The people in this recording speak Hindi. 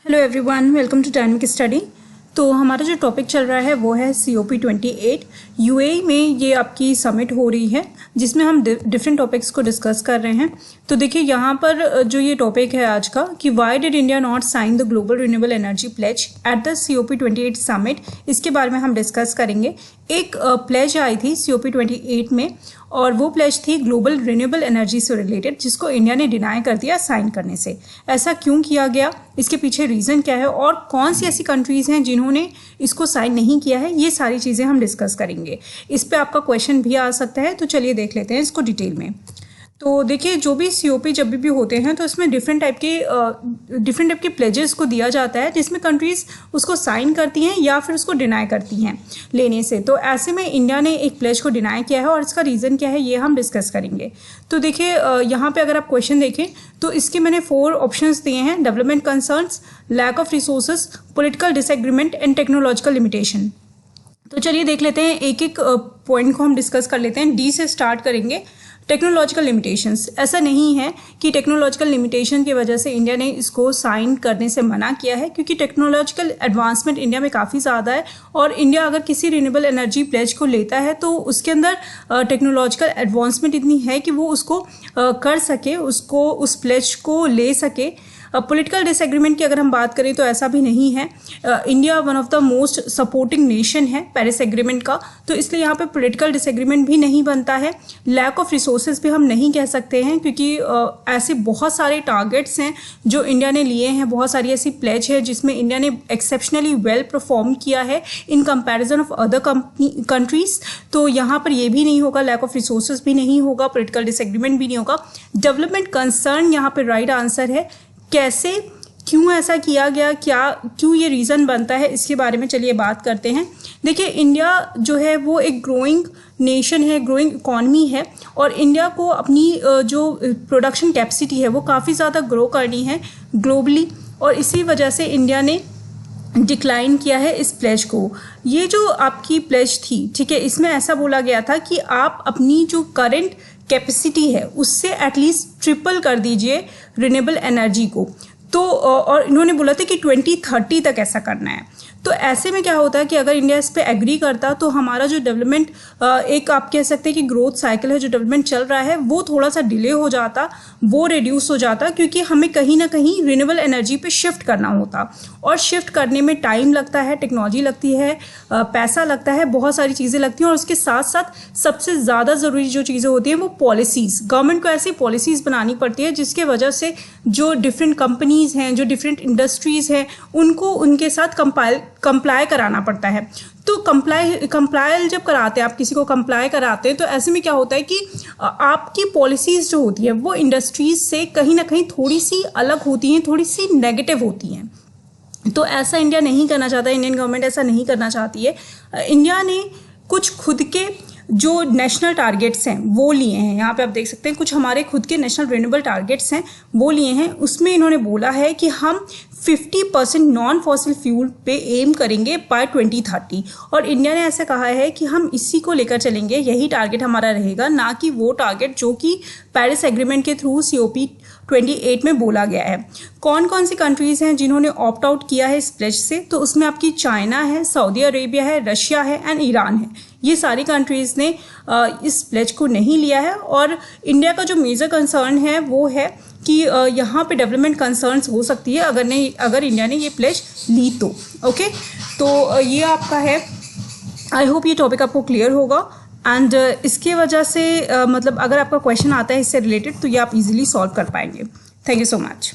Hello everyone, welcome to dynamic study. तो हमारा जो टॉपिक चल रहा है वो है COP28। यूएई में ये आपकी समिट हो रही है जिसमें हम डिफरेंट टॉपिक्स को डिस्कस कर रहे हैं। तो देखिए यहाँ पर जो ये टॉपिक है आज का कि why did India not sign the global renewable energy pledge at the COP28 summit, इसके बारे में हम डिस्कस करेंगे। एक प्लेज आई थी COP28 में और वो प्लेज थी ग्लोबल रिन्यूएबल एनर्जी से रिलेटेड, जिसको इंडिया ने डिनाई कर दिया साइन करने से। ऐसा क्यों किया गया, इसके पीछे रीज़न क्या है और कौन सी ऐसी कंट्रीज़ हैं जिन्होंने इसको साइन नहीं किया है, ये सारी चीज़ें हम डिस्कस करेंगे। इस पे आपका क्वेश्चन भी आ सकता है, तो चलिए देख लेते हैं इसको डिटेल में। तो देखिए जो भी COP जब भी होते हैं तो इसमें डिफरेंट टाइप के प्लेजेस को दिया जाता है, जिसमें कंट्रीज़ उसको साइन करती हैं या फिर उसको डिनाई करती हैं लेने से। तो ऐसे में इंडिया ने एक प्लेज को डिनाई किया है और इसका रीज़न क्या है ये हम डिस्कस करेंगे। तो देखिए यहाँ पे अगर आप क्वेश्चन देखें तो इसके मैंने 4 ऑप्शंस दिए हैं: development concerns, lack of resources, political disagreement and technological limitation. तो चलिए देख लेते हैं, एक एक पॉइंट को हम डिस्कस कर लेते हैं। डी से स्टार्ट करेंगे। टेक्नोलॉजिकल लिमिटेशंस, ऐसा नहीं है कि टेक्नोलॉजिकल लिमिटेशन की वजह से इंडिया ने इसको साइन करने से मना किया है, क्योंकि टेक्नोलॉजिकल एडवांसमेंट इंडिया में काफ़ी ज़्यादा है और इंडिया अगर किसी रिन्यूएबल एनर्जी प्लेज को लेता है तो उसके अंदर टेक्नोलॉजिकल एडवांसमेंट इतनी है कि वो उसको कर सके, उसको उस प्लेज को ले सके। पॉलिटिकल डिसएग्रीमेंट की अगर हम बात करें तो ऐसा भी नहीं है। India one of the most supporting nation है पेरिस एग्रीमेंट का, तो इसलिए यहाँ पे पॉलिटिकल डिसएग्रीमेंट भी नहीं बनता है। लैक ऑफ रिसोर्सेज भी हम नहीं कह सकते हैं, क्योंकि ऐसे बहुत सारे टारगेट्स हैं जो इंडिया ने लिए हैं, बहुत सारी ऐसी प्लेज है जिसमें इंडिया ने एक्सेप्शनली वेल परफॉर्म किया है in comparison of other countries. तो यहाँ पर ये भी नहीं होगा, लैक ऑफ रिसोर्सेज भी नहीं होगा, पॉलिटिकल डिसएग्रीमेंट भी नहीं होगा। डेवलपमेंट कंसर्न यहाँ पर राइट आंसर है। कैसे, क्यों ऐसा किया गया, क्यों ये रीज़न बनता है, इसके बारे में चलिए बात करते हैं। देखिए इंडिया जो है वो एक ग्रोइंग नेशन है, ग्रोइंग इकॉनमी है और इंडिया को अपनी जो प्रोडक्शन कैपेसिटी है वो काफ़ी ज़्यादा ग्रो करनी है ग्लोबली, और इसी वजह से इंडिया ने डिक्लाइन किया है इस प्लेज को। ये जो आपकी प्लेज थी, ठीक है, इसमें ऐसा बोला गया था कि आप अपनी जो करंट कैपेसिटी है उससे एटलीस्ट ट्रिपल कर दीजिए रिन्यूएबल एनर्जी को। तो और इन्होंने बोला था कि 2030 तक ऐसा करना है। तो ऐसे में क्या होता है कि अगर इंडिया इस पे एग्री करता तो हमारा जो डेवलपमेंट एक आप कह सकते हैं कि ग्रोथ साइकिल है, जो डेवलपमेंट चल रहा है वो थोड़ा सा डिले हो जाता, वो रिड्यूस हो जाता, क्योंकि हमें कहीं ना कहीं रिन्यूएबल एनर्जी पे शिफ्ट करना होता और शिफ्ट करने में टाइम लगता है, टेक्नोलॉजी लगती है, पैसा लगता है, बहुत सारी चीज़ें लगती हैं। और उसके साथ साथ सबसे ज़्यादा ज़रूरी जो चीज़ें होती हैं वो पॉलिसीज़, गवर्नमेंट को ऐसी पॉलिसीज़ बनानी पड़ती है जिसके वजह से जो डिफरेंट कंपनीज़ हैं, जो डिफरेंट इंडस्ट्रीज़ हैं, उनको उनके साथ कंप्लाई कराना पड़ता है। तो कंप्लाई जब कराते हैं, आप किसी को कंप्लाई कराते हैं, तो ऐसे में क्या होता है कि आपकी पॉलिसीज़ जो होती है वो इंडस्ट्रीज़ से कहीं ना कहीं थोड़ी सी अलग होती हैं, थोड़ी सी नेगेटिव होती हैं। तो ऐसा इंडिया नहीं करना चाहता, इंडियन गवर्नमेंट ऐसा नहीं करना चाहती है। इंडिया ने कुछ खुद के जो नेशनल टारगेट्स हैं वो लिए हैं, यहाँ पे आप देख सकते हैं कुछ हमारे खुद के नेशनल रिन्यूएबल टारगेट्स हैं वो लिए हैं। उसमें इन्होंने बोला है कि हम 50% नॉन फॉसिल फ्यूल पे एम करेंगे बाय 2030, और इंडिया ने ऐसा कहा है कि हम इसी को लेकर चलेंगे, यही टारगेट हमारा रहेगा, ना कि वो टारगेट जो कि पेरिस एग्रीमेंट के थ्रू COP28 में बोला गया है। कौन कौन सी कंट्रीज़ हैं जिन्होंने ऑप्ट आउट किया है इस प्लेज से, तो उसमें आपकी चाइना है, सऊदी अरेबिया है, रशिया है एंड ईरान है। ये सारी कंट्रीज़ ने इस प्लेज को नहीं लिया है। और इंडिया का जो मेजर कंसर्न है वो है कि यहाँ पे डेवलपमेंट कंसर्न्स हो सकती है अगर इंडिया ने ये प्लेज ली तो। ओके, तो ये आपका है। आई होप ये टॉपिक आपको क्लियर होगा एंड इसके वजह से मतलब अगर आपका क्वेश्चन आता है इससे रिलेटेड तो ये आप इजीली सॉल्व कर पाएंगे। Thank you so much.